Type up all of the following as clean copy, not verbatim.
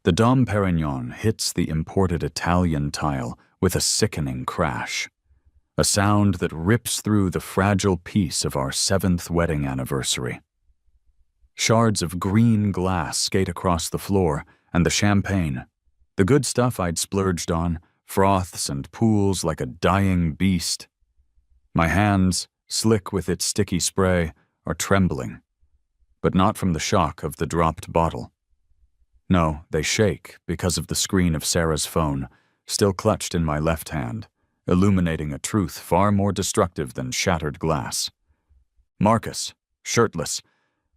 The Dom Perignon hits the imported Italian tile with a sickening crash, a sound that rips through the fragile peace of our 7th wedding anniversary. Shards of green glass skate across the floor, and the champagne, the good stuff I'd splurged on, froths and pools like a dying beast. My hands, slick with its sticky spray, are trembling, but not from the shock of the dropped bottle. No, they shake because of the screen of Sarah's phone, still clutched in my left hand, illuminating a truth far more destructive than shattered glass. Marcus, shirtless,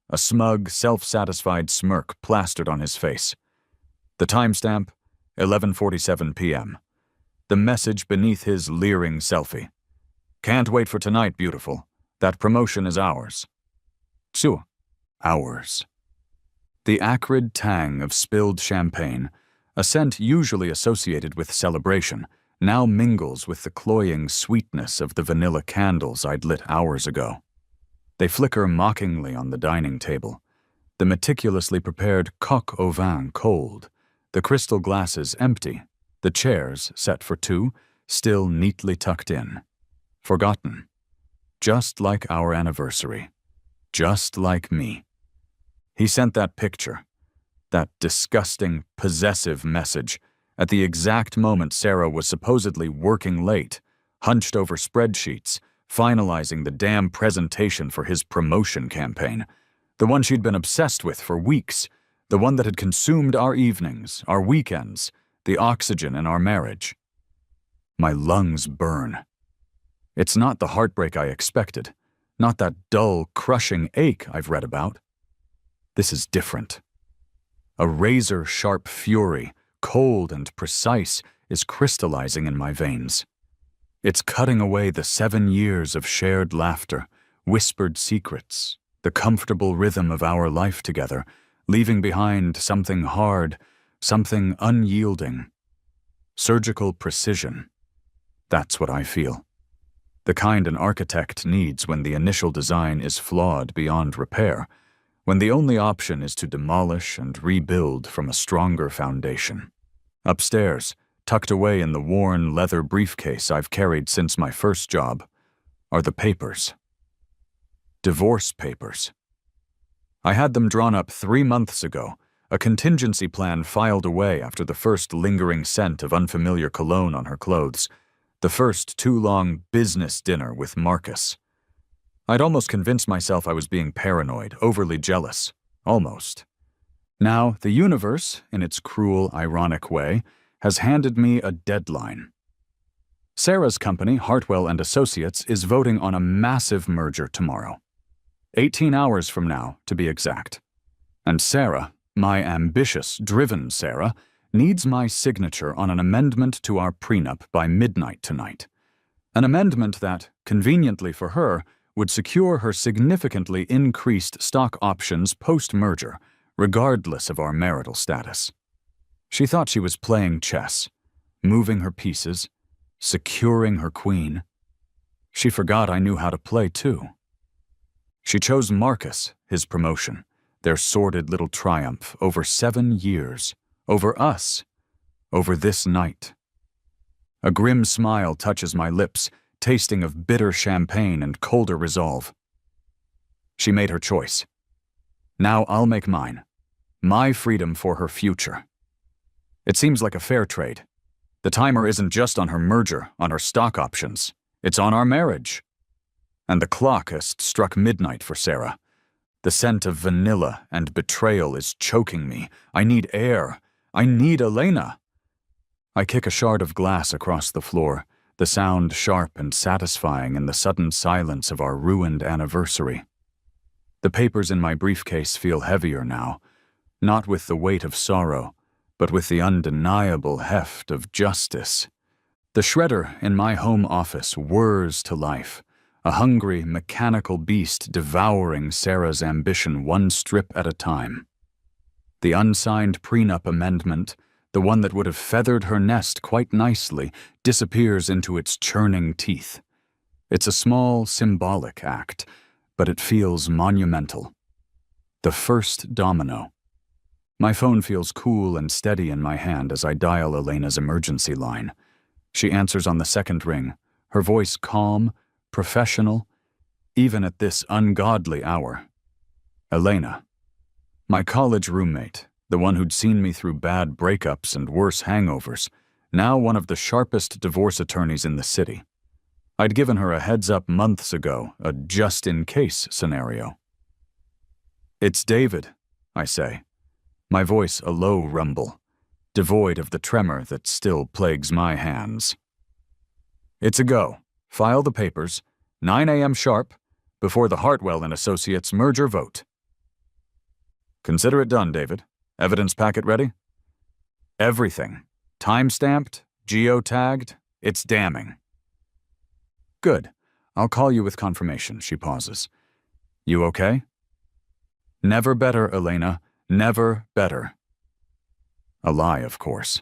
a smug, self-satisfied smirk plastered on his face. The timestamp, 11:47 p.m. The message beneath his leering selfie. Can't wait for tonight, beautiful. That promotion is ours. Phew, ours. The acrid tang of spilled champagne, a scent usually associated with celebration, now mingles with the cloying sweetness of the vanilla candles I'd lit hours ago. They flicker mockingly on the dining table, the meticulously prepared coq au vin cold, the crystal glasses empty, the chairs, set for two, still neatly tucked in. Forgotten. Just like our anniversary. Just like me. He sent that picture, that disgusting, possessive message, at the exact moment Sarah was supposedly working late, hunched over spreadsheets, finalizing the damn presentation for his promotion campaign, the one she'd been obsessed with for weeks, the one that had consumed our evenings, our weekends, the oxygen in our marriage. My lungs burn. It's not the heartbreak I expected, not that dull, crushing ache I've read about. This is different. A razor-sharp fury, cold and precise, is crystallizing in my veins. It's cutting away the 7 years of shared laughter, whispered secrets, the comfortable rhythm of our life together, leaving behind something hard, something unyielding. Surgical precision. That's what I feel. The kind an architect needs when the initial design is flawed beyond repair, when the only option is to demolish and rebuild from a stronger foundation. Upstairs, tucked away in the worn leather briefcase I've carried since my first job, are the papers. Divorce papers. I had them drawn up 3 months ago, a contingency plan filed away after the first lingering scent of unfamiliar cologne on her clothes, the first too-long business dinner with Marcus. I'd almost convinced myself I was being paranoid, overly jealous. Almost. Now, the universe, in its cruel, ironic way, has handed me a deadline. Sarah's company, Hartwell and Associates, is voting on a massive merger tomorrow. 18 hours from now, to be exact. And Sarah, my ambitious, driven Sarah, needs my signature on an amendment to our prenup by midnight tonight. An amendment that, conveniently for her, would secure her significantly increased stock options post-merger, regardless of our marital status. She thought she was playing chess, moving her pieces, securing her queen. She forgot I knew how to play too. She chose Marcus, his promotion, their sordid little triumph, over 7 years, over us, over this night. A grim smile touches my lips, tasting of bitter champagne and colder resolve. She made her choice. Now I'll make mine. My freedom for her future. It seems like a fair trade. The timer isn't just on her merger, on her stock options. It's on our marriage. And the clock has struck midnight for Sarah. The scent of vanilla and betrayal is choking me. I need air. I need Elena. I kick a shard of glass across the floor, the sound sharp and satisfying in the sudden silence of our ruined anniversary. The papers in my briefcase feel heavier now, not with the weight of sorrow, but with the undeniable heft of justice. The shredder in my home office whirs to life, a hungry, mechanical beast devouring Sarah's ambition one strip at a time. The unsigned prenup amendment, the one that would have feathered her nest quite nicely, disappears into its churning teeth. It's a small, symbolic act, but it feels monumental. The first domino. My phone feels cool and steady in my hand as I dial Elena's emergency line. She answers on the second ring, her voice calm, professional, even at this ungodly hour. Elena. My college roommate, the one who'd seen me through bad breakups and worse hangovers, now one of the sharpest divorce attorneys in the city. I'd given her a heads-up months ago, a just-in-case scenario. "It's David," I say, my voice a low rumble, devoid of the tremor that still plagues my hands. "It's a go. File the papers, 9 a.m. sharp, before the Hartwell and Associates merger vote." "Consider it done, David. Evidence packet ready?" "Everything. Time-stamped, geotagged. It's damning." "Good. I'll call you with confirmation," she pauses. "You okay?" "Never better, Elena. Never better." A lie, of course,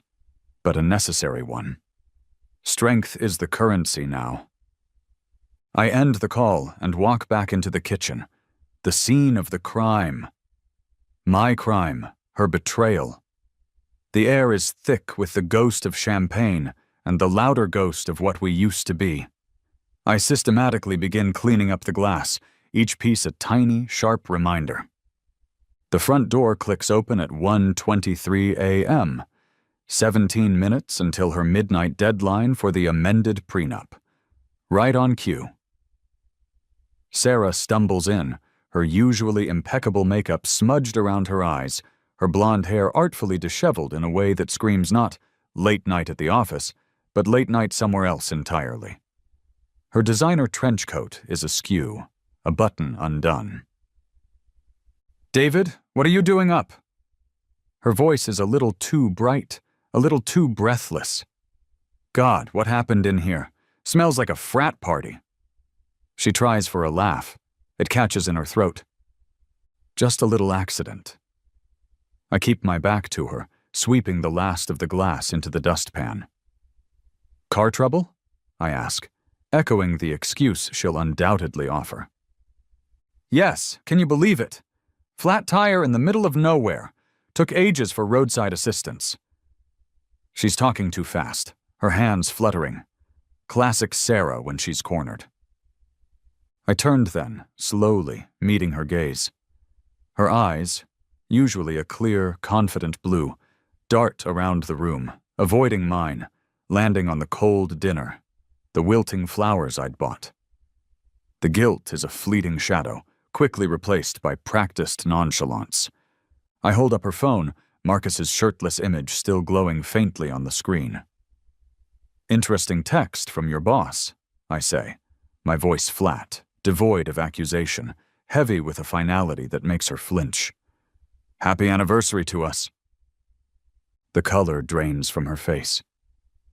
but a necessary one. Strength is the currency now. I end the call and walk back into the kitchen, the scene of the crime. My crime, her betrayal. The air is thick with the ghost of champagne and the louder ghost of what we used to be. I systematically begin cleaning up the glass, each piece a tiny, sharp reminder. The front door clicks open at 1:23 a.m., 17 minutes until her midnight deadline for the amended prenup. Right on cue. Sarah stumbles in, her usually impeccable makeup smudged around her eyes, her blonde hair artfully disheveled in a way that screams not late night at the office, but late night somewhere else entirely. Her designer trench coat is askew, a button undone. "David, what are you doing up?" Her voice is a little too bright, a little too breathless. God, what happened in here? Smells like a frat party. She tries for a laugh. It catches in her throat. Just a little accident. I keep my back to her, sweeping the last of the glass into the dustpan. "Car trouble?" I ask, echoing the excuse she'll undoubtedly offer. "Yes, can you believe it? Flat tire in the middle of nowhere. Took ages for roadside assistance." She's talking too fast, her hands fluttering. Classic Sarah when she's cornered. I turned then, slowly, meeting her gaze. Her eyes, usually a clear, confident blue, dart around the room, avoiding mine, landing on the cold dinner, the wilting flowers I'd bought. The guilt is a fleeting shadow, quickly replaced by practiced nonchalance. I hold up her phone, Marcus's shirtless image still glowing faintly on the screen. "Interesting text from your boss," I say, my voice flat, devoid of accusation, heavy with a finality that makes her flinch. "Happy anniversary to us." The color drains from her face.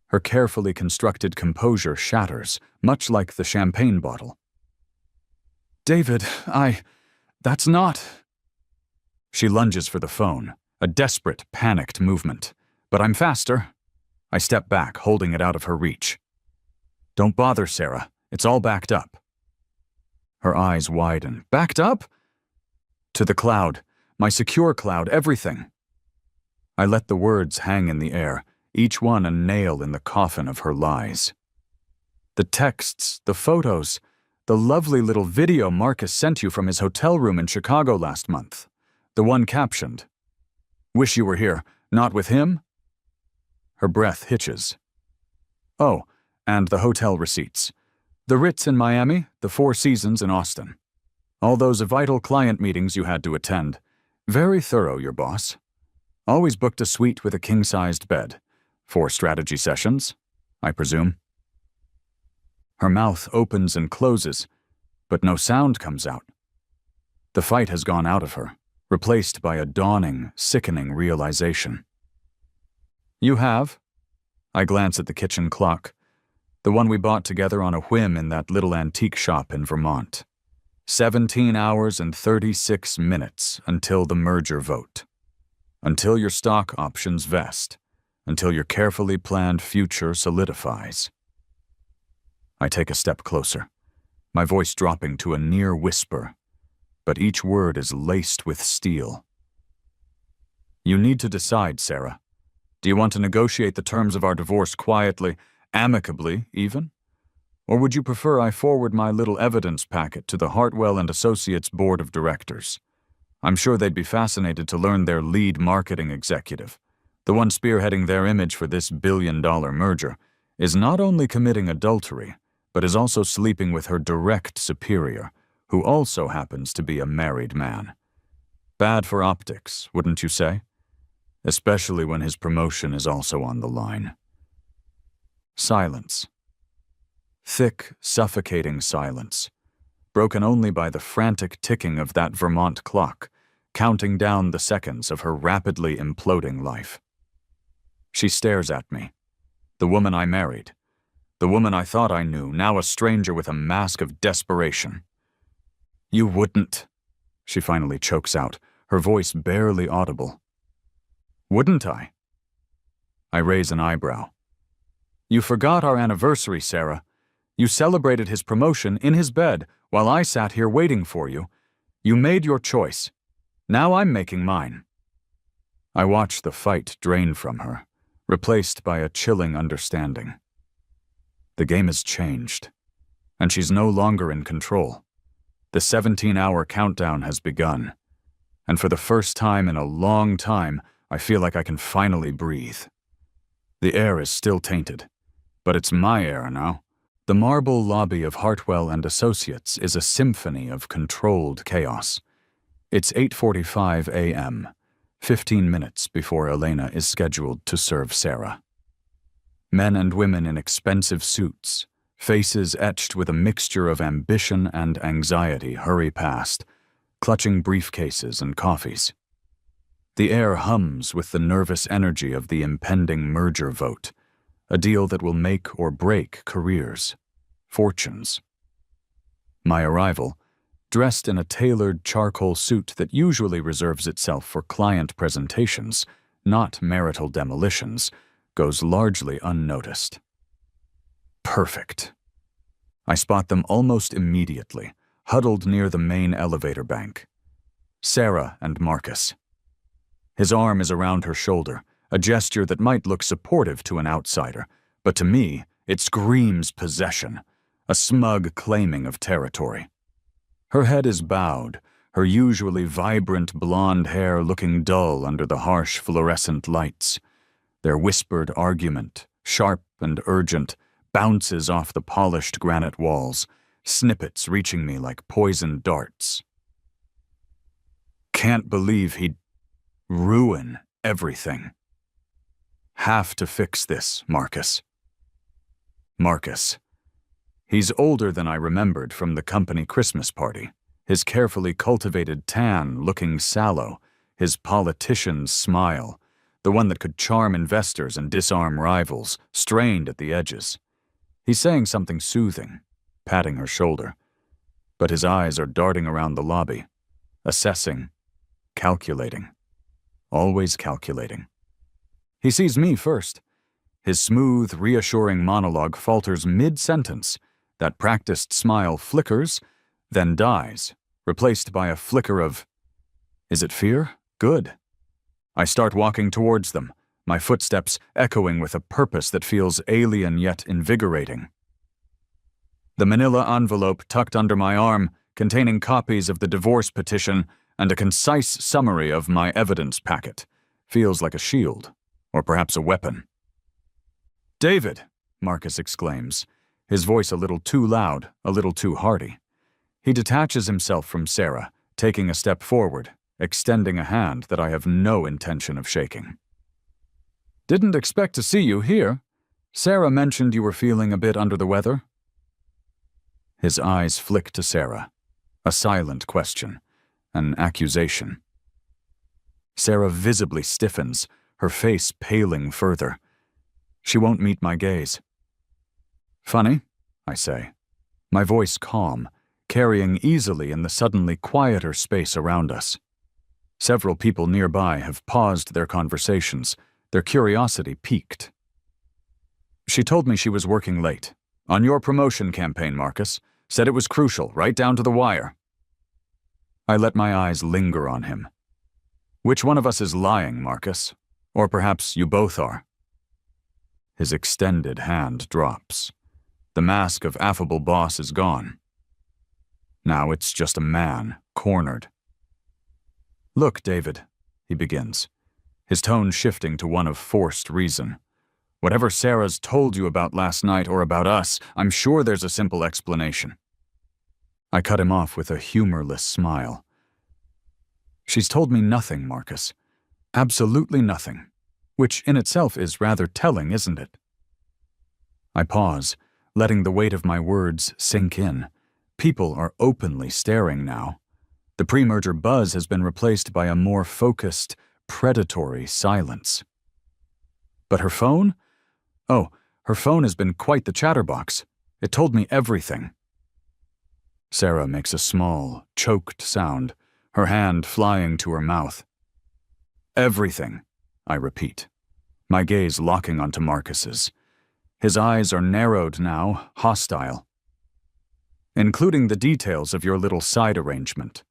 Her carefully constructed composure shatters, much like the champagne bottle. "David, that's not..." She lunges for the phone, a desperate, panicked movement. But I'm faster. I step back, holding it out of her reach. "Don't bother, Sarah. It's all backed up." Her eyes widen. "Backed up?" "To the cloud. My secure cloud, everything." I let the words hang in the air, each one a nail in the coffin of her lies. The texts, the photos, the lovely little video Marcus sent you from his hotel room in Chicago last month. The one captioned, "Wish you were here, not with him?" Her breath hitches. "Oh, and the hotel receipts. The Ritz in Miami, the Four Seasons in Austin. All those vital client meetings you had to attend. Very thorough, your boss. Always booked a suite with a king-sized bed. 4 strategy sessions, I presume." Her mouth opens and closes, but no sound comes out. The fight has gone out of her, replaced by a dawning, sickening realization. "You have?" I glance at the kitchen clock, the one we bought together on a whim in that little antique shop in Vermont. 17 hours and 36 minutes until the merger vote. Until your stock options vest. Until your carefully planned future solidifies. I take a step closer, my voice dropping to a near whisper, but each word is laced with steel. You need to decide, Sarah. Do you want to negotiate the terms of our divorce quietly, amicably even? Or would you prefer I forward my little evidence packet to the Hartwell and Associates Board of Directors? I'm sure they'd be fascinated to learn their lead marketing executive, the one spearheading their image for this billion-dollar merger, is not only committing adultery, but is also sleeping with her direct superior, who also happens to be a married man. Bad for optics, wouldn't you say? Especially when his promotion is also on the line. Silence. Thick, suffocating silence, broken only by the frantic ticking of that Vermont clock, counting down the seconds of her rapidly imploding life. She stares at me. The woman I married. The woman I thought I knew, now a stranger with a mask of desperation. You wouldn't, she finally chokes out, her voice barely audible. Wouldn't I? I raise an eyebrow. You forgot our anniversary, Sarah. You celebrated his promotion in his bed while I sat here waiting for you. You made your choice. Now I'm making mine. I watch the fight drain from her, replaced by a chilling understanding. The game has changed, and she's no longer in control. The 17-hour countdown has begun, and for the first time in a long time, I feel like I can finally breathe. The air is still tainted, but it's my air now. The marble lobby of Hartwell and Associates is a symphony of controlled chaos. It's 8:45 a.m., 15 minutes before Elena is scheduled to serve Sarah. Men and women in expensive suits, faces etched with a mixture of ambition and anxiety, hurry past, clutching briefcases and coffees. The air hums with the nervous energy of the impending merger vote, a deal that will make or break careers, fortunes. My arrival, dressed in a tailored charcoal suit that usually reserves itself for client presentations, not marital demolitions, goes largely unnoticed. Perfect. I spot them almost immediately, huddled near the main elevator bank. Sarah and Marcus. His arm is around her shoulder, a gesture that might look supportive to an outsider, but to me, it screams possession, a smug claiming of territory. Her head is bowed, her usually vibrant blonde hair looking dull under the harsh fluorescent lights. Their whispered argument, sharp and urgent, bounces off the polished granite walls, snippets reaching me like poisoned darts. Can't believe he'd ruin everything. Have to fix this, Marcus. Marcus. He's older than I remembered from the company Christmas party, his carefully cultivated tan looking sallow, his politician's smile, the one that could charm investors and disarm rivals, strained at the edges. He's saying something soothing, patting her shoulder, but his eyes are darting around the lobby, assessing, calculating, always calculating. He sees me first. His smooth, reassuring monologue falters mid-sentence. That practiced smile flickers, then dies, replaced by a flicker of, is it fear? Good. I start walking towards them, my footsteps echoing with a purpose that feels alien yet invigorating. The manila envelope tucked under my arm, containing copies of the divorce petition and a concise summary of my evidence packet, feels like a shield, or perhaps a weapon. David, Marcus exclaims, his voice a little too loud, a little too hearty. He detaches himself from Sarah, taking a step forward, extending a hand that I have no intention of shaking. Didn't expect to see you here. Sarah mentioned you were feeling a bit under the weather. His eyes flick to Sarah, a silent question, an accusation. Sarah visibly stiffens, her face paling further. She won't meet my gaze. Funny, I say, my voice calm, carrying easily in the suddenly quieter space around us. Several people nearby have paused their conversations, their curiosity piqued. She told me she was working late. On your promotion campaign, Marcus. Said it was crucial, right down to the wire. I let my eyes linger on him. Which one of us is lying, Marcus? Or perhaps you both are. His extended hand drops. The mask of affable boss is gone. Now it's just a man, cornered. Look, David, he begins, his tone shifting to one of forced reason. Whatever Sarah's told you about last night or about us, I'm sure there's a simple explanation. I cut him off with a humorless smile. She's told me nothing, Marcus. Absolutely nothing. Which in itself is rather telling, isn't it? I pause, letting the weight of my words sink in. People are openly staring now. The pre-merger buzz has been replaced by a more focused, predatory silence. But her phone? Oh, her phone has been quite the chatterbox. It told me everything. Sarah makes a small, choked sound, her hand flying to her mouth. Everything, I repeat, my gaze locking onto Marcus's. His eyes are narrowed now, hostile. Including the details of your little side arrangement.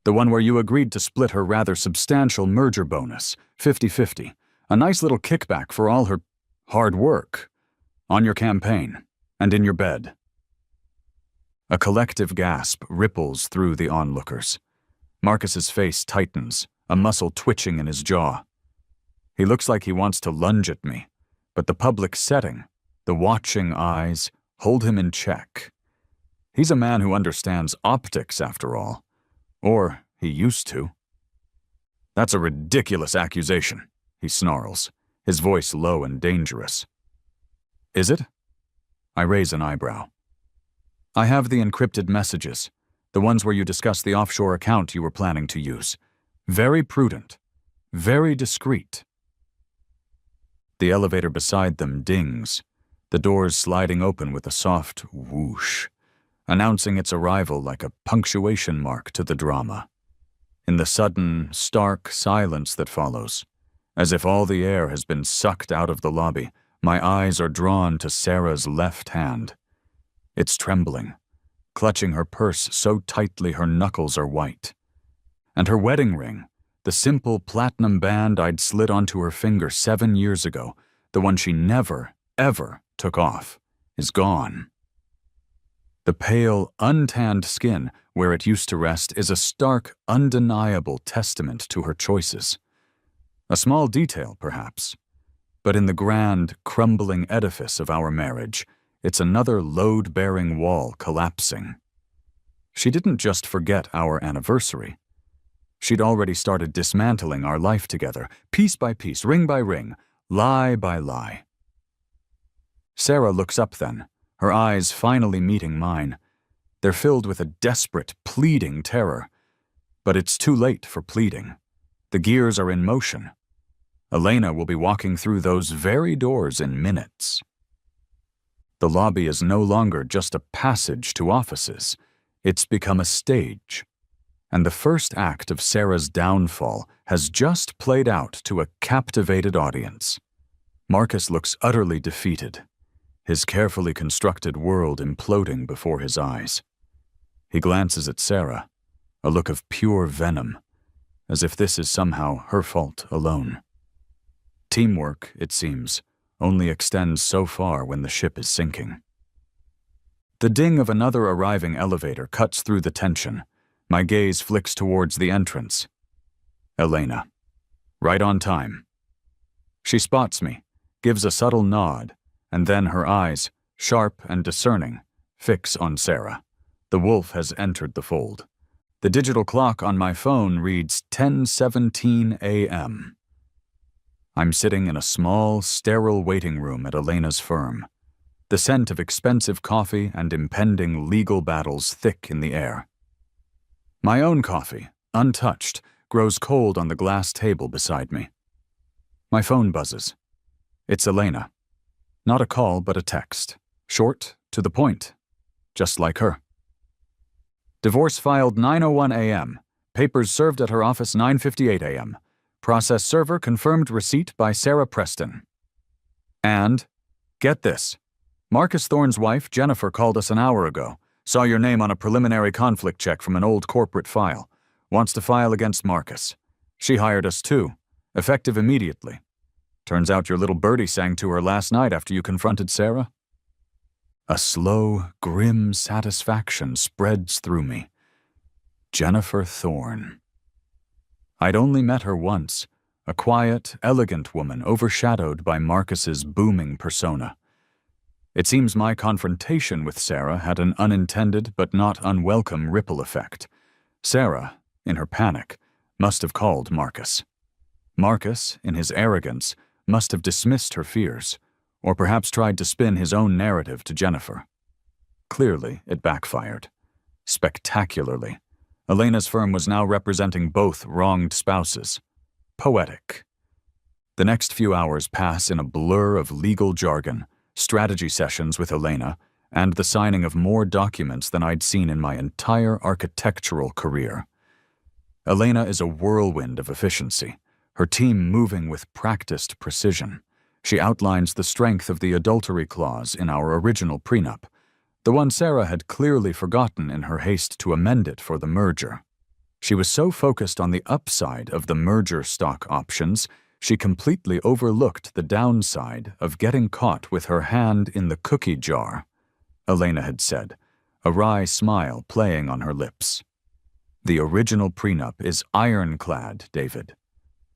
The one where you agreed to split her rather substantial merger bonus, 50-50, a nice little kickback for all her hard work, on your campaign, and in your bed. A collective gasp ripples through the onlookers. Marcus's face tightens, a muscle twitching in his jaw. He looks like he wants to lunge at me, but the public setting, the watching eyes, hold him in check. He's a man who understands optics, after all. Or he used to. That's a ridiculous accusation, he snarls, his voice low and dangerous. Is it? I raise an eyebrow. I have the encrypted messages, the ones where you discuss the offshore account you were planning to use. Very prudent, very discreet. The elevator beside them dings, the doors sliding open with a soft whoosh, announcing its arrival like a punctuation mark to the drama. In the sudden, stark silence that follows, as if all the air has been sucked out of the lobby, my eyes are drawn to Sarah's left hand. It's trembling, clutching her purse so tightly her knuckles are white. And her wedding ring, the simple platinum band I'd slid onto her finger 7 years ago, the one she never, ever took off, is gone. The pale, untanned skin where it used to rest is a stark, undeniable testament to her choices. A small detail, perhaps, but in the grand, crumbling edifice of our marriage, it's another load-bearing wall collapsing. She didn't just forget our anniversary. She'd already started dismantling our life together, piece by piece, ring by ring, lie by lie. Sarah looks up then, her eyes finally meeting mine. They're filled with a desperate, pleading terror. But it's too late for pleading. The gears are in motion. Elena will be walking through those very doors in minutes. The lobby is no longer just a passage to offices. It's become a stage. And the first act of Sarah's downfall has just played out to a captivated audience. Marcus looks utterly defeated, his carefully constructed world imploding before his eyes. He glances at Sarah, a look of pure venom, as if this is somehow her fault alone. Teamwork, it seems, only extends so far when the ship is sinking. The ding of another arriving elevator cuts through the tension. My gaze flicks towards the entrance. Elena. Right on time. She spots me, gives a subtle nod, and then her eyes, sharp and discerning, fix on Sarah. The wolf has entered the fold. The digital clock on my phone reads 10:17 a.m. I'm sitting in a small, sterile waiting room at Elena's firm, the scent of expensive coffee and impending legal battles thick in the air. My own coffee, untouched, grows cold on the glass table beside me. My phone buzzes. It's Elena. Not a call, but a text. Short, to the point. Just like her. Divorce filed 9:01 a.m. Papers served at her office 9:58 a.m. Process server confirmed receipt by Sarah Preston. And, get this, Marcus Thorne's wife, Jennifer, called us an hour ago. Saw your name on a preliminary conflict check from an old corporate file. Wants to file against Marcus. She hired us too, effective immediately. Turns out your little birdie sang to her last night after you confronted Sarah. A slow, grim satisfaction spreads through me. Jennifer Thorne. I'd only met her once, a quiet, elegant woman overshadowed by Marcus's booming persona. It seems my confrontation with Sarah had an unintended but not unwelcome ripple effect. Sarah, in her panic, must have called Marcus. Marcus, in his arrogance, must have dismissed her fears, or perhaps tried to spin his own narrative to Jennifer. Clearly, it backfired. Spectacularly. Elena's firm was now representing both wronged spouses. Poetic. The next few hours pass in a blur of legal jargon, strategy sessions with Elena, and the signing of more documents than I'd seen in my entire architectural career. Elena is a whirlwind of efficiency, her team moving with practiced precision. She outlines the strength of the adultery clause in our original prenup, the one Sarah had clearly forgotten in her haste to amend it for the merger. She was so focused on the upside of the merger stock options, she completely overlooked the downside of getting caught with her hand in the cookie jar, Elena had said, a wry smile playing on her lips. The original prenup is ironclad, David.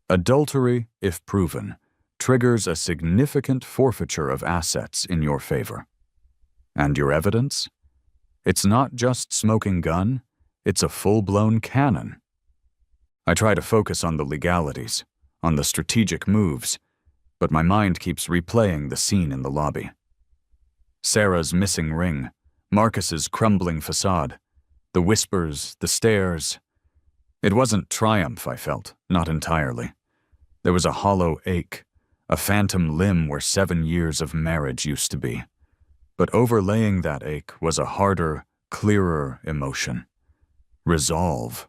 Adultery, if proven, triggers a significant forfeiture of assets in your favor. And your evidence? It's not just smoking gun, it's a full-blown cannon. I try to focus on the legalities, on the strategic moves, but my mind keeps replaying the scene in the lobby. Sarah's missing ring, Marcus's crumbling facade, the whispers, the stares. It wasn't triumph, I felt, not entirely. There was a hollow ache, a phantom limb where 7 years of marriage used to be. But overlaying that ache was a harder, clearer emotion. Resolve.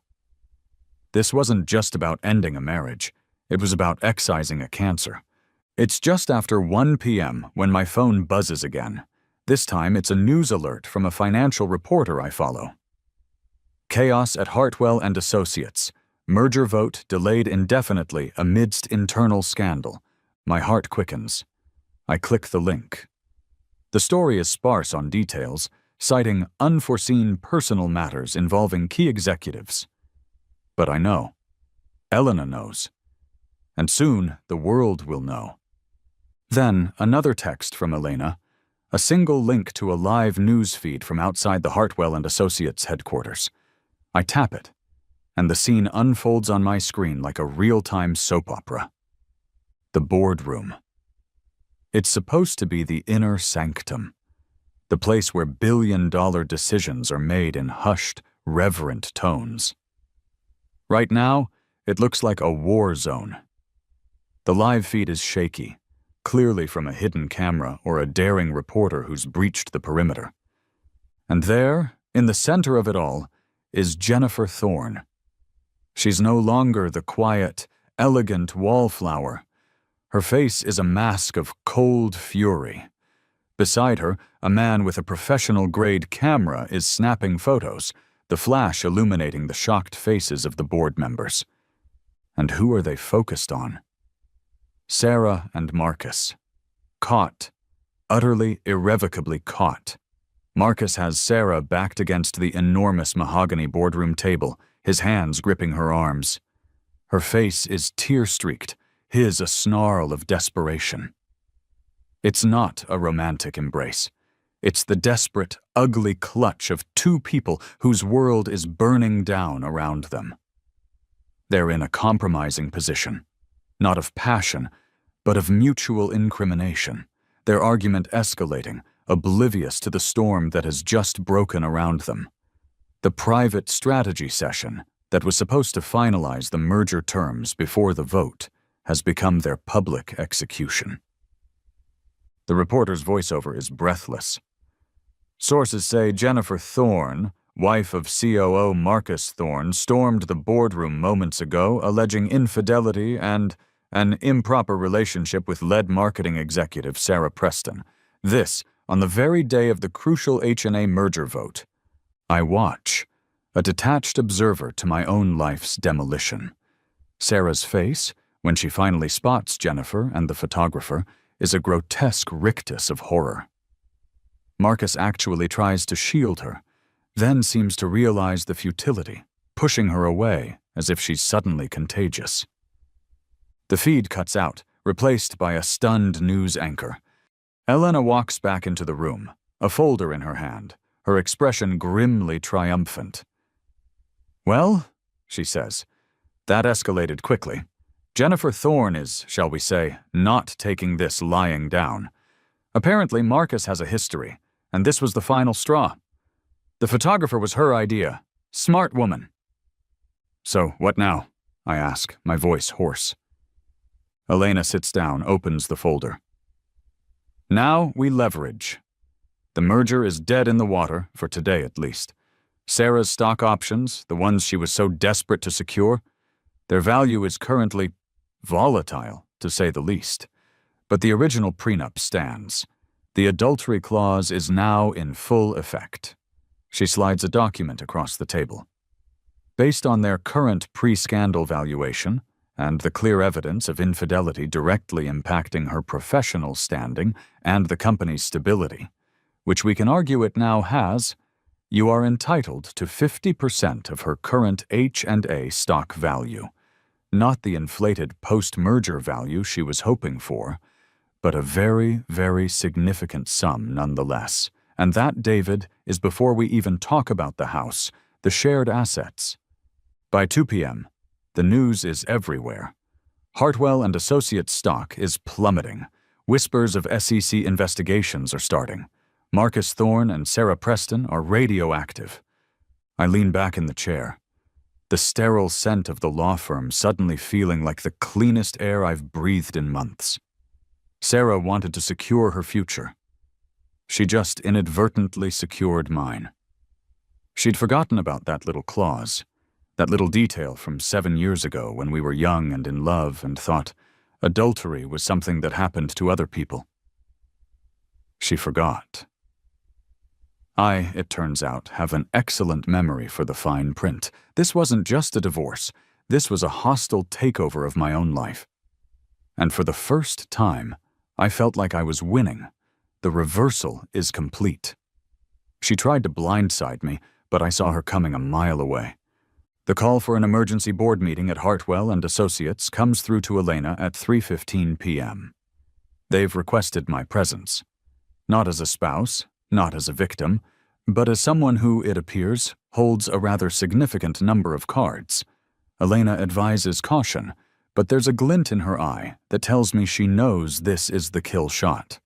This wasn't just about ending a marriage. It was about excising a cancer. It's just after 1 p.m. when my phone buzzes again. This time it's a news alert from a financial reporter I follow. Chaos at Hartwell and Associates. Merger vote delayed indefinitely amidst internal scandal. My heart quickens. I click the link. The story is sparse on details, citing unforeseen personal matters involving key executives. But I know. Elena knows. And soon the world will know. Then another text from Elena, a single link to a live news feed from outside the Hartwell and Associates headquarters. I tap it, and the scene unfolds on my screen like a real-time soap opera. The boardroom. It's supposed to be the inner sanctum, the place where billion-dollar decisions are made in hushed, reverent tones. Right now, it looks like a war zone. The live feed is shaky, clearly from a hidden camera or a daring reporter who's breached the perimeter. And there, in the center of it all, is Jennifer Thorne. She's no longer the quiet, elegant wallflower. Her face is a mask of cold fury. Beside her, a man with a professional-grade camera is snapping photos, the flash illuminating the shocked faces of the board members. And who are they focused on? Sarah and Marcus. Caught. Utterly, irrevocably caught. Marcus has Sarah backed against the enormous mahogany boardroom table, his hands gripping her arms. Her face is tear-streaked, his a snarl of desperation. It's not a romantic embrace. It's the desperate, ugly clutch of two people whose world is burning down around them. They're in a compromising position, not of passion, but of mutual incrimination, their argument escalating, oblivious to the storm that has just broken around them. The private strategy session that was supposed to finalize the merger terms before the vote has become their public execution. The reporter's voiceover is breathless. Sources say Jennifer Thorne, wife of COO Marcus Thorne, stormed the boardroom moments ago alleging infidelity and an improper relationship with lead marketing executive Sarah Preston. This, on the very day of the crucial H&A merger vote. I watch, a detached observer to my own life's demolition. Sarah's face, when she finally spots Jennifer and the photographer, is a grotesque rictus of horror. Marcus actually tries to shield her, then seems to realize the futility, pushing her away as if she's suddenly contagious. The feed cuts out, replaced by a stunned news anchor. Elena walks back into the room, a folder in her hand, her expression grimly triumphant. "Well," she says, "that escalated quickly. Jennifer Thorne is, shall we say, not taking this lying down. Apparently Marcus has a history, and this was the final straw. The photographer was her idea. Smart woman." "So, what now?" I ask, my voice hoarse. Elena sits down, opens the folder. "Now we leverage. The merger is dead in the water, for today at least. Sarah's stock options, the ones she was so desperate to secure, their value is currently volatile, to say the least. But the original prenup stands. The adultery clause is now in full effect." She slides a document across the table. "Based on their current pre-scandal valuation, and the clear evidence of infidelity directly impacting her professional standing and the company's stability, which we can argue it now has, you are entitled to 50% of her current H&A stock value. Not the inflated post-merger value she was hoping for, but a very, very significant sum nonetheless. And that, David, is before we even talk about the house, the shared assets." By 2 p.m., the news is everywhere. Hartwell and Associates stock is plummeting. Whispers of SEC investigations are starting. Marcus Thorne and Sarah Preston are radioactive. I lean back in the chair, the sterile scent of the law firm suddenly feeling like the cleanest air I've breathed in months. Sarah wanted to secure her future. She just inadvertently secured mine. She'd forgotten about that little clause, that little detail from 7 years ago when we were young and in love and thought adultery was something that happened to other people. She forgot. I, it turns out, have an excellent memory for the fine print. This wasn't just a divorce. This was a hostile takeover of my own life. And for the first time, I felt like I was winning. The reversal is complete. She tried to blindside me, but I saw her coming a mile away. The call for an emergency board meeting at Hartwell and Associates comes through to Elena at 3:15 p.m. They've requested my presence. Not as a spouse, not as a victim, but as someone who, it appears, holds a rather significant number of cards. Elena advises caution, but there's a glint in her eye that tells me she knows this is the kill shot.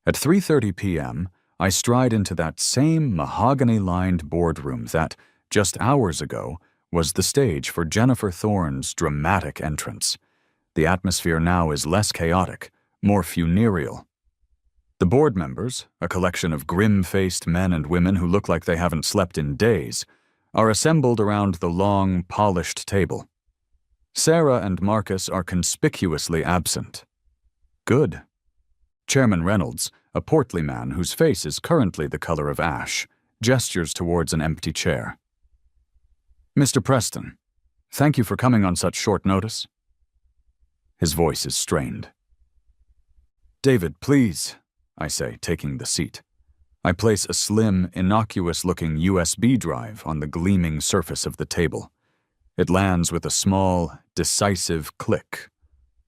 At 3:30 p.m., I stride into that same mahogany-lined boardroom that, just hours ago, was the stage for Jennifer Thorne's dramatic entrance. The atmosphere now is less chaotic, more funereal. The board members, a collection of grim-faced men and women who look like they haven't slept in days, are assembled around the long, polished table. Sarah and Marcus are conspicuously absent. Good. Chairman Reynolds, a portly man whose face is currently the color of ash, gestures towards an empty chair. "Mr. Preston, thank you for coming on such short notice." His voice is strained. "David, please," I say, taking the seat. I place a slim, innocuous-looking USB drive on the gleaming surface of the table. It lands with a small, decisive click.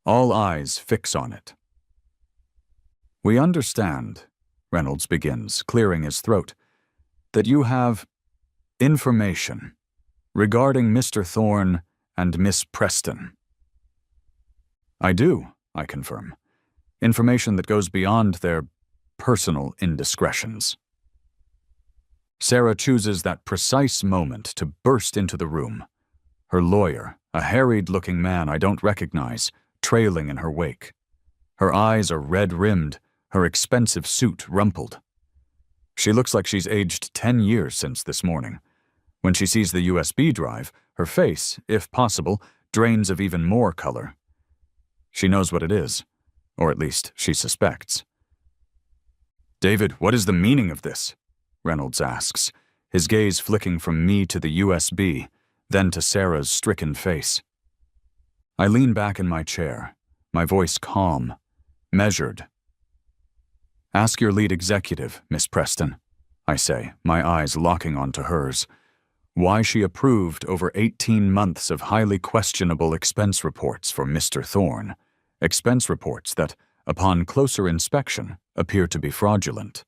All eyes fix on it. "We understand," Reynolds begins, clearing his throat, "that you have information regarding Mr. Thorne and Miss Preston." "I do," I confirm. "Information that goes beyond their personal indiscretions." Sarah chooses that precise moment to burst into the room. Her lawyer, a harried-looking man I don't recognize, trailing in her wake. Her eyes are red-rimmed, her expensive suit rumpled. She looks like she's aged 10 years since this morning. When she sees the USB drive, her face, if possible, drains of even more color. She knows what it is, or at least she suspects. "David, what is the meaning of this?" Reynolds asks, his gaze flicking from me to the USB, then to Sarah's stricken face. I lean back in my chair, my voice calm, measured. "Ask your lead executive, Miss Preston," I say, my eyes locking onto hers, "why she approved over 18 months of highly questionable expense reports for Mr. Thorne, expense reports that, upon closer inspection, appear to be fraudulent."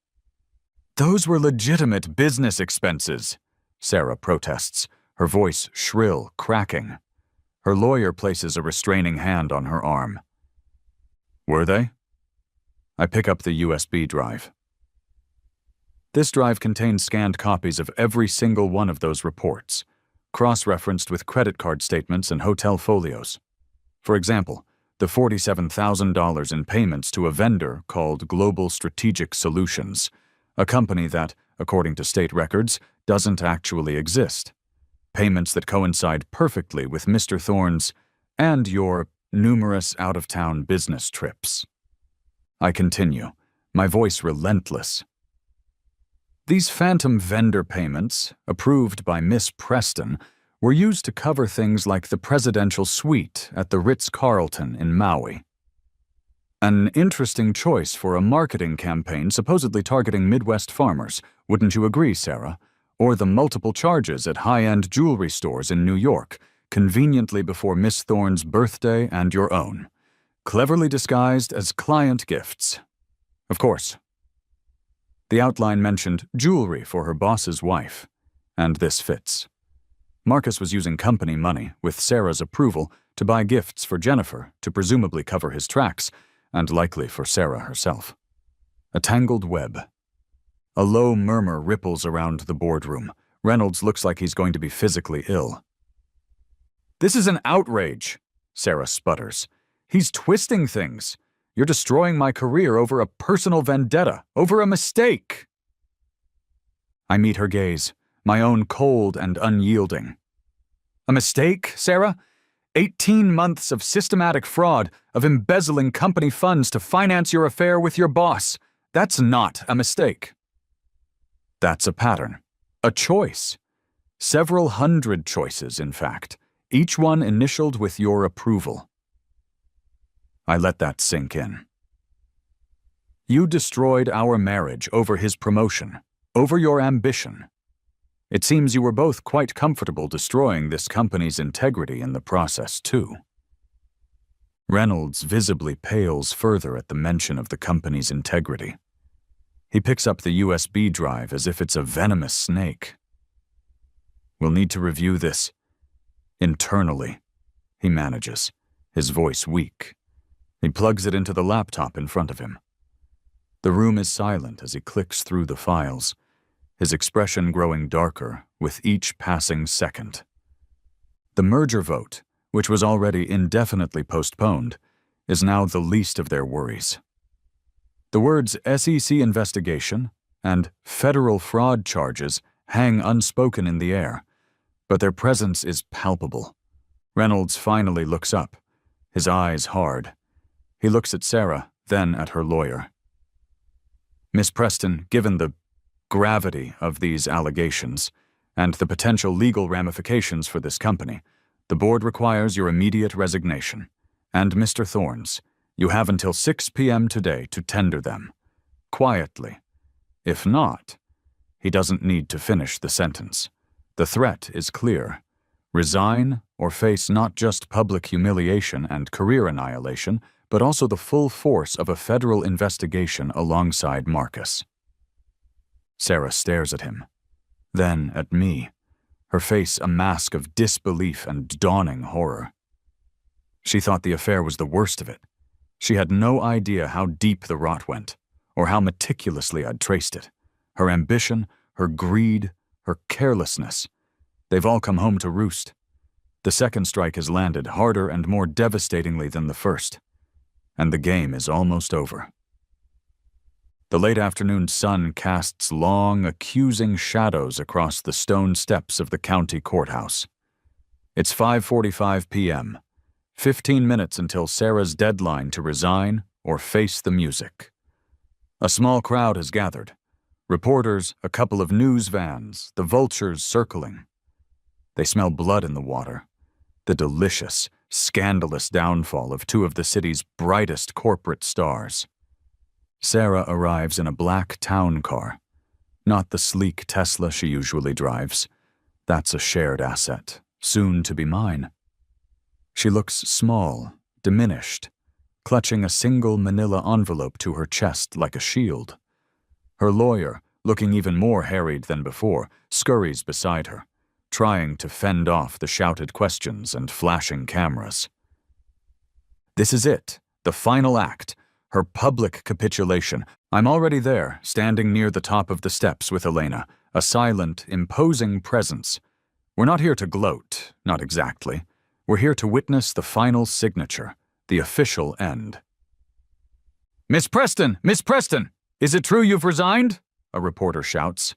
"Those were legitimate business expenses," Sarah protests, her voice shrill, cracking. Her lawyer places a restraining hand on her arm. "Were they?" I pick up the USB drive. This drive contains scanned copies of every single one of those reports, cross-referenced with credit card statements and hotel folios. For example, the $47,000 in payments to a vendor called Global Strategic Solutions, a company that, according to state records, doesn't actually exist. Payments that coincide perfectly with Mr. Thorne's and your numerous out-of-town business trips. I continue, my voice relentless. These phantom vendor payments, approved by Miss Preston, were used to cover things like the presidential suite at the Ritz-Carlton in Maui. An interesting choice for a marketing campaign supposedly targeting Midwest farmers, wouldn't you agree, Sarah? Or the multiple charges at high-end jewelry stores in New York, conveniently before Miss Thorne's birthday and your own, cleverly disguised as client gifts. Of course. The outline mentioned jewelry for her boss's wife, and this fits. Marcus was using company money, with Sarah's approval, to buy gifts for Jennifer to presumably cover his tracks, and likely for Sarah herself. A tangled web. A low murmur ripples around the boardroom. Reynolds looks like he's going to be physically ill. "This is an outrage," Sarah sputters. "He's twisting things. You're destroying my career over a personal vendetta, over a mistake." I meet her gaze, my own cold and unyielding. "A mistake, Sarah? 18 months of systematic fraud, of embezzling company funds to finance your affair with your boss. That's not a mistake." "That's a pattern. A choice. Several hundred choices, in fact, each one initialed with your approval." I let that sink in. "You destroyed our marriage over his promotion, over your ambition. It seems you were both quite comfortable destroying this company's integrity in the process, too." Reynolds visibly pales further at the mention of the company's integrity. He picks up the USB drive as if it's a venomous snake. "We'll need to review this internally," he manages, his voice weak. He plugs it into the laptop in front of him. The room is silent as he clicks through the files, his expression growing darker with each passing second. The merger vote, which was already indefinitely postponed, is now the least of their worries. The words SEC investigation and federal fraud charges hang unspoken in the air, but their presence is palpable. Reynolds finally looks up, his eyes hard. He looks at Sarah, then at her lawyer. "Miss Preston, given the gravity of these allegations and the potential legal ramifications for this company, the board requires your immediate resignation. And Mr. Thorne's, you have until 6 p.m. today to tender them. Quietly. If not," he doesn't need to finish the sentence. "The threat is clear. Resign or face not just public humiliation and career annihilation, but also the full force of a federal investigation alongside Marcus." Sarah stares at him, then at me, her face a mask of disbelief and dawning horror. She thought the affair was the worst of it. She had no idea how deep the rot went, or how meticulously I'd traced it. Her ambition, her greed, her carelessness. They've all come home to roost. The second strike has landed harder and more devastatingly than the first. And the game is almost over. The late afternoon sun casts long, accusing shadows across the stone steps of the county courthouse. It's 5:45 p.m., 15 minutes until Sarah's deadline to resign or face the music. A small crowd has gathered. Reporters, a couple of news vans, the vultures circling. They smell blood in the water, the delicious, scandalous downfall of two of the city's brightest corporate stars. Sarah arrives in a black town car, not the sleek Tesla she usually drives. That's a shared asset, soon to be mine. She looks small, diminished, clutching a single manila envelope to her chest like a shield. Her lawyer, looking even more harried than before, scurries beside her, trying to fend off the shouted questions and flashing cameras. This is it, the final act, her public capitulation. I'm already there, standing near the top of the steps with Elena, a silent, imposing presence. We're not here to gloat, not exactly. We're here to witness the final signature, the official end. Miss Preston! Miss Preston! Is it true you've resigned? A reporter shouts.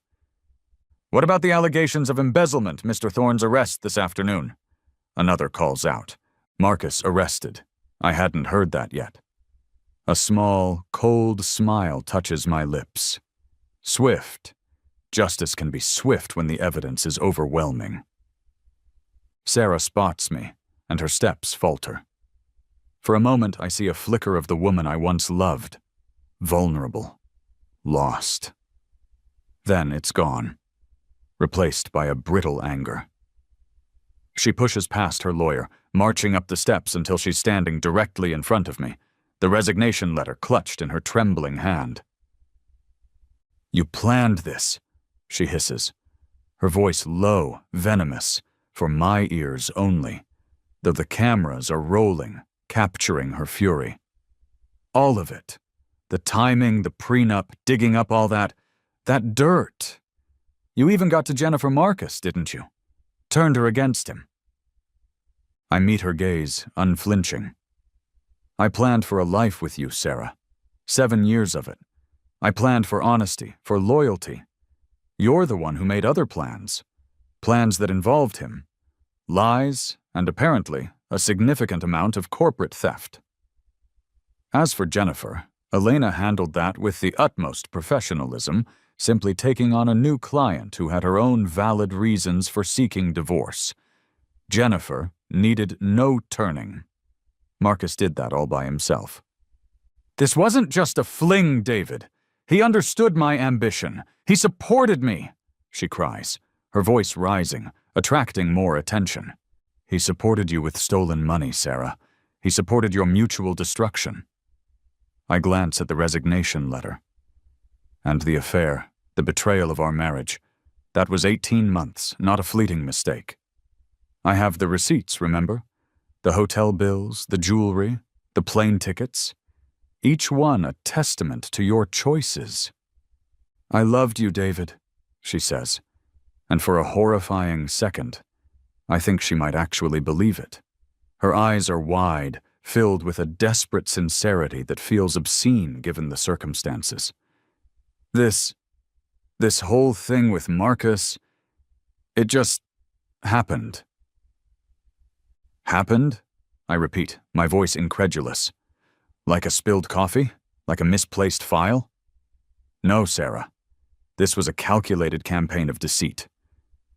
What about the allegations of embezzlement, Mr. Thorne's arrest this afternoon? Another calls out. Marcus arrested. I hadn't heard that yet. A small, cold smile touches my lips. Swift. Justice can be swift when the evidence is overwhelming. Sarah spots me, and her steps falter. For a moment, I see a flicker of the woman I once loved. Vulnerable. Lost. Then it's gone, replaced by a brittle anger. She pushes past her lawyer, marching up the steps until she's standing directly in front of me, the resignation letter clutched in her trembling hand. You planned this, she hisses, her voice low, venomous, for my ears only, though the cameras are rolling, capturing her fury. All of it. The timing, the prenup, digging up all that dirt. You even got to Jennifer Marcus, didn't you? Turned her against him. I meet her gaze, unflinching. I planned for a life with you, Sarah. 7 years of it. I planned for honesty, for loyalty. You're the one who made other plans. Plans that involved him. Lies, and apparently, a significant amount of corporate theft. As for Jennifer, Elena handled that with the utmost professionalism, simply taking on a new client who had her own valid reasons for seeking divorce. Jennifer needed no turning. Marcus did that all by himself. This wasn't just a fling, David. He understood my ambition. He supported me, she cries, her voice rising, attracting more attention. He supported you with stolen money, Sarah. He supported your mutual destruction. I glance at the resignation letter. And the affair, the betrayal of our marriage. That was 18 months, not a fleeting mistake. I have the receipts, remember? The hotel bills, the jewelry, the plane tickets. Each one a testament to your choices. I loved you, David, she says, and for a horrifying second, I think she might actually believe it. Her eyes are wide, filled with a desperate sincerity that feels obscene given the circumstances. This whole thing with Marcus, it just happened. Happened? I repeat, my voice incredulous. Like a spilled coffee? Like a misplaced file? No, Sarah. This was a calculated campaign of deceit.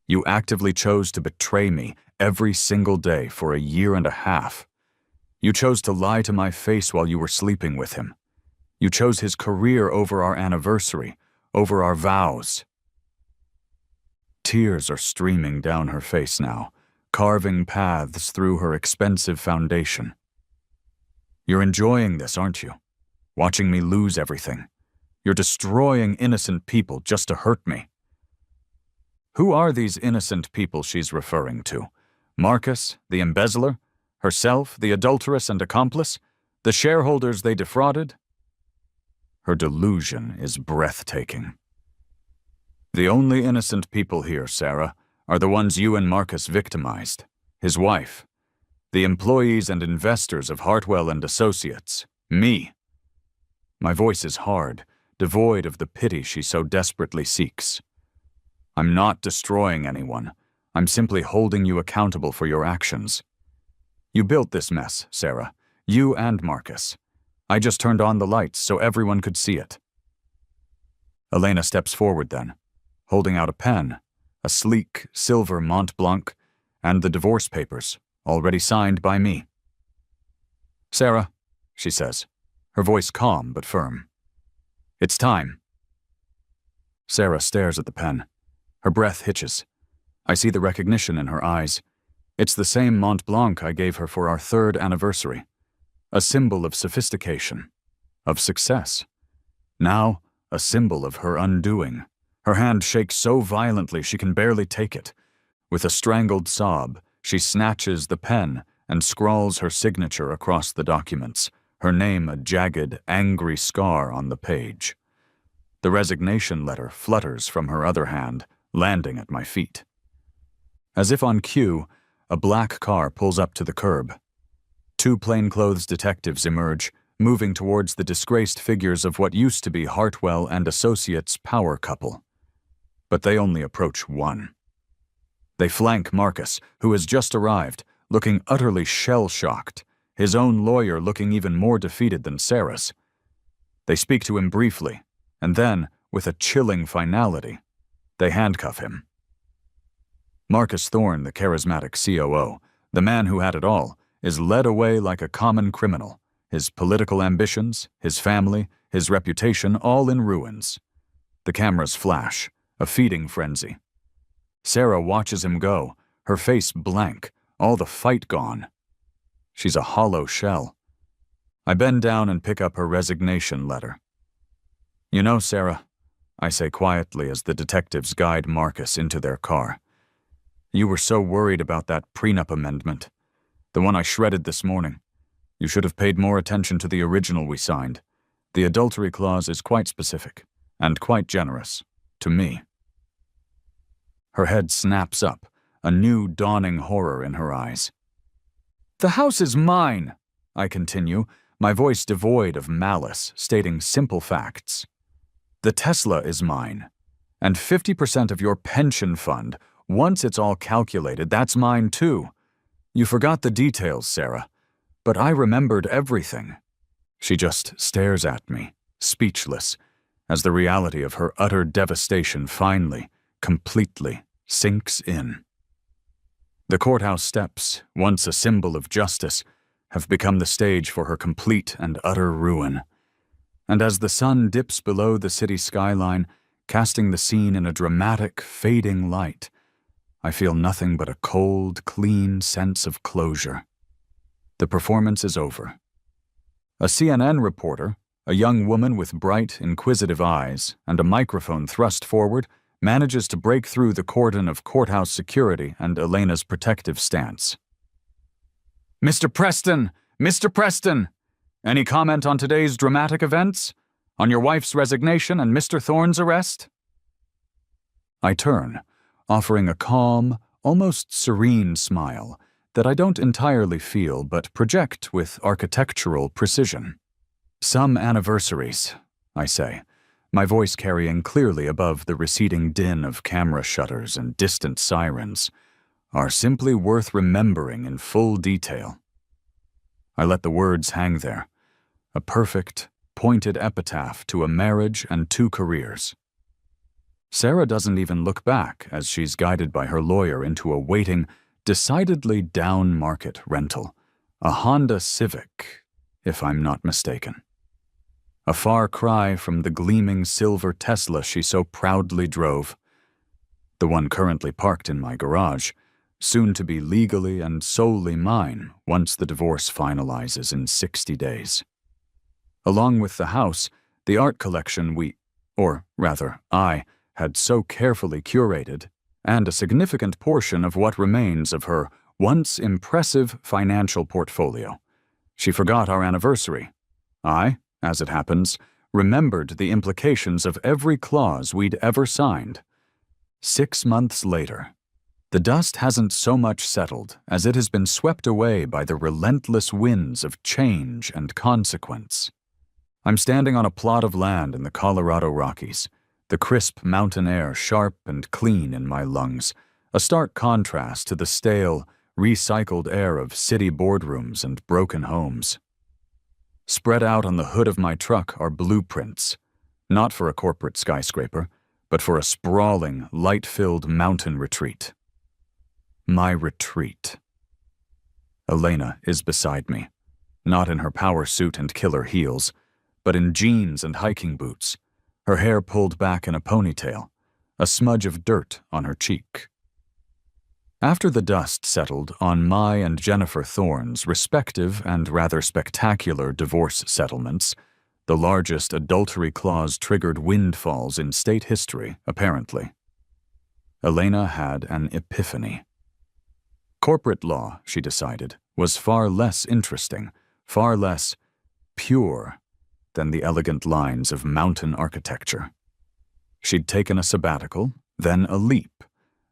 You actively chose to betray me every single day for 1.5 years. You chose to lie to my face while you were sleeping with him. You chose his career over our anniversary, over our vows. Tears are streaming down her face now, carving paths through her expensive foundation. You're enjoying this, aren't you? Watching me lose everything. You're destroying innocent people just to hurt me. Who are these innocent people she's referring to? Marcus, the embezzler? Herself, the adulteress and accomplice? The shareholders they defrauded? Her delusion is breathtaking. The only innocent people here, Sarah, are the ones you and Marcus victimized. His wife. The employees and investors of Hartwell and Associates. Me. My voice is hard, devoid of the pity she so desperately seeks. I'm not destroying anyone. I'm simply holding you accountable for your actions. You built this mess, Sarah. You and Marcus. I just turned on the lights so everyone could see it. Elena steps forward then, holding out a pen, a sleek silver Mont Blanc, and the divorce papers, already signed by me. Sarah, she says, her voice calm but firm. It's time. Sarah stares at the pen. Her breath hitches. I see the recognition in her eyes. It's the same Mont Blanc I gave her for our 3rd anniversary. A symbol of sophistication, of success. Now, a symbol of her undoing. Her hand shakes so violently she can barely take it. With a strangled sob, she snatches the pen and scrawls her signature across the documents, her name a jagged, angry scar on the page. The resignation letter flutters from her other hand, landing at my feet. As if on cue, a black car pulls up to the curb. 2 plainclothes detectives emerge, moving towards the disgraced figures of what used to be Hartwell and Associates' power couple. But they only approach one. They flank Marcus, who has just arrived, looking utterly shell-shocked, his own lawyer looking even more defeated than Sarah's. They speak to him briefly, and then, with a chilling finality, they handcuff him. Marcus Thorne, the charismatic COO, the man who had it all, is led away like a common criminal, his political ambitions, his family, his reputation all in ruins. The cameras flash, a feeding frenzy. Sarah watches him go, her face blank, all the fight gone. She's a hollow shell. I bend down and pick up her resignation letter. You know, Sarah, I say quietly as the detectives guide Marcus into their car. You were so worried about that prenup amendment, the one I shredded this morning. You should have paid more attention to the original we signed. The adultery clause is quite specific, and quite generous, to me. Her head snaps up, a new dawning horror in her eyes. The house is mine, I continue, my voice devoid of malice, stating simple facts. The Tesla is mine, and 50% of your pension fund, once it's all calculated, that's mine too. You forgot the details, Sarah, but I remembered everything. She just stares at me, speechless, as the reality of her utter devastation finally, completely, sinks in. The courthouse steps, once a symbol of justice, have become the stage for her complete and utter ruin. And as the sun dips below the city skyline, casting the scene in a dramatic, fading light, I feel nothing but a cold, clean sense of closure. The performance is over. A CNN reporter, a young woman with bright, inquisitive eyes and a microphone thrust forward, manages to break through the cordon of courthouse security and Elena's protective stance. Mr. Preston! Mr. Preston! Any comment on today's dramatic events? On your wife's resignation and Mr. Thorne's arrest? I turn, offering a calm, almost serene smile that I don't entirely feel but project with architectural precision. Some anniversaries, I say, my voice carrying clearly above the receding din of camera shutters and distant sirens, are simply worth remembering in full detail. I let the words hang there, a perfect, pointed epitaph to a marriage and 2 careers. Sarah doesn't even look back as she's guided by her lawyer into a waiting, decidedly down-market rental, a Honda Civic, if I'm not mistaken. A far cry from the gleaming silver Tesla she so proudly drove. The one currently parked in my garage, soon to be legally and solely mine once the divorce finalizes in 60 days. Along with the house, the art collection I, had so carefully curated, and a significant portion of what remains of her once impressive financial portfolio. She forgot our anniversary. I, as it happens, remembered the implications of every clause we'd ever signed. 6 months later, the dust hasn't so much settled as it has been swept away by the relentless winds of change and consequence. I'm standing on a plot of land in the Colorado Rockies, the crisp mountain air sharp and clean in my lungs, a stark contrast to the stale, recycled air of city boardrooms and broken homes. Spread out on the hood of my truck are blueprints, not for a corporate skyscraper, but for a sprawling, light-filled mountain retreat. My retreat. Elena is beside me, not in her power suit and killer heels, but in jeans and hiking boots, her hair pulled back in a ponytail, a smudge of dirt on her cheek. After the dust settled on my and Jennifer Thorne's respective and rather spectacular divorce settlements, the largest adultery clause-triggered windfalls in state history, apparently, Elena had an epiphany. Corporate law, she decided, was far less interesting, far less pure than the elegant lines of mountain architecture. She'd taken a sabbatical, then a leap,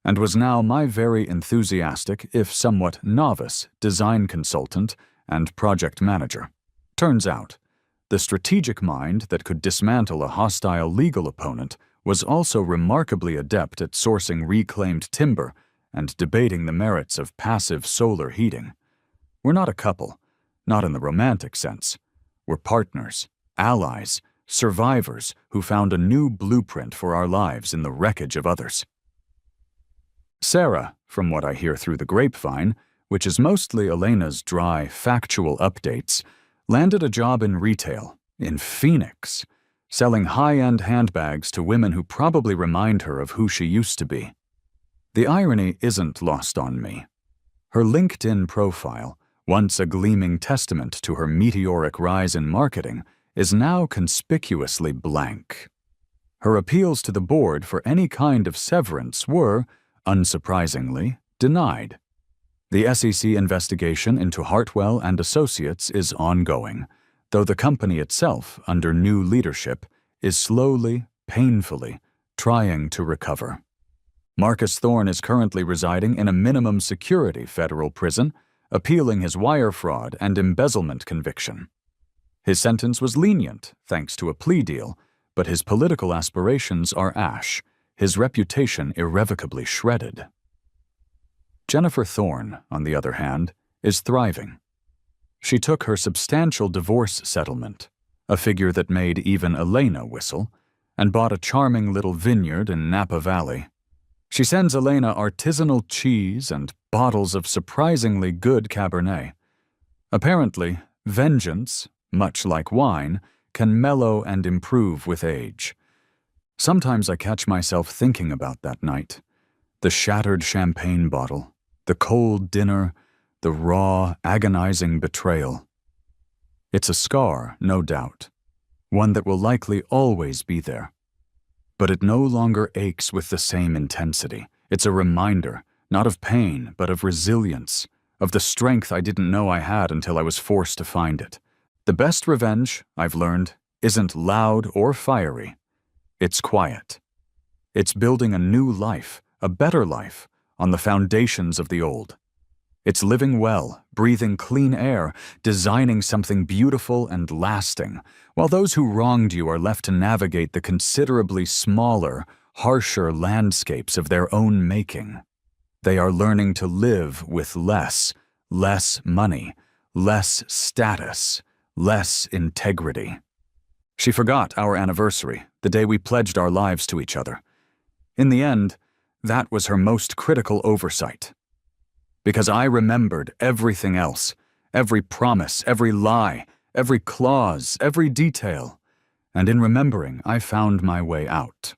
and was now my very enthusiastic, if somewhat novice, design consultant and project manager. Turns out, the strategic mind that could dismantle a hostile legal opponent was also remarkably adept at sourcing reclaimed timber and debating the merits of passive solar heating. We're not a couple, not in the romantic sense. We're partners, allies, survivors who found a new blueprint for our lives in the wreckage of others. Sarah, from what I hear through the grapevine, which is mostly Elena's dry, factual updates, landed a job in retail, in Phoenix, selling high-end handbags to women who probably remind her of who she used to be. The irony isn't lost on me. Her LinkedIn profile, once a gleaming testament to her meteoric rise in marketing, is now conspicuously blank. Her appeals to the board for any kind of severance were, unsurprisingly, denied. The SEC investigation into Hartwell and Associates is ongoing, though the company itself, under new leadership, is slowly, painfully, trying to recover. Marcus Thorne is currently residing in a minimum security federal prison, appealing his wire fraud and embezzlement conviction. His sentence was lenient, thanks to a plea deal, but his political aspirations are ash, his reputation irrevocably shredded. Jennifer Thorne, on the other hand, is thriving. She took her substantial divorce settlement, a figure that made even Elena whistle, and bought a charming little vineyard in Napa Valley. She sends Elena artisanal cheese and bottles of surprisingly good Cabernet. Apparently, vengeance, much like wine, can mellow and improve with age. Sometimes I catch myself thinking about that night. The shattered champagne bottle, the cold dinner, the raw, agonizing betrayal. It's a scar, no doubt, one that will likely always be there. But it no longer aches with the same intensity. It's a reminder, not of pain, but of resilience, of the strength I didn't know I had until I was forced to find it. The best revenge, I've learned, isn't loud or fiery. It's quiet. It's building a new life, a better life, on the foundations of the old. It's living well, breathing clean air, designing something beautiful and lasting, while those who wronged you are left to navigate the considerably smaller, harsher landscapes of their own making. They are learning to live with less money, less status, less integrity. She forgot our anniversary, the day we pledged our lives to each other. In the end, that was her most critical oversight. Because I remembered everything else, every promise, every lie, every clause, every detail, and in remembering, I found my way out.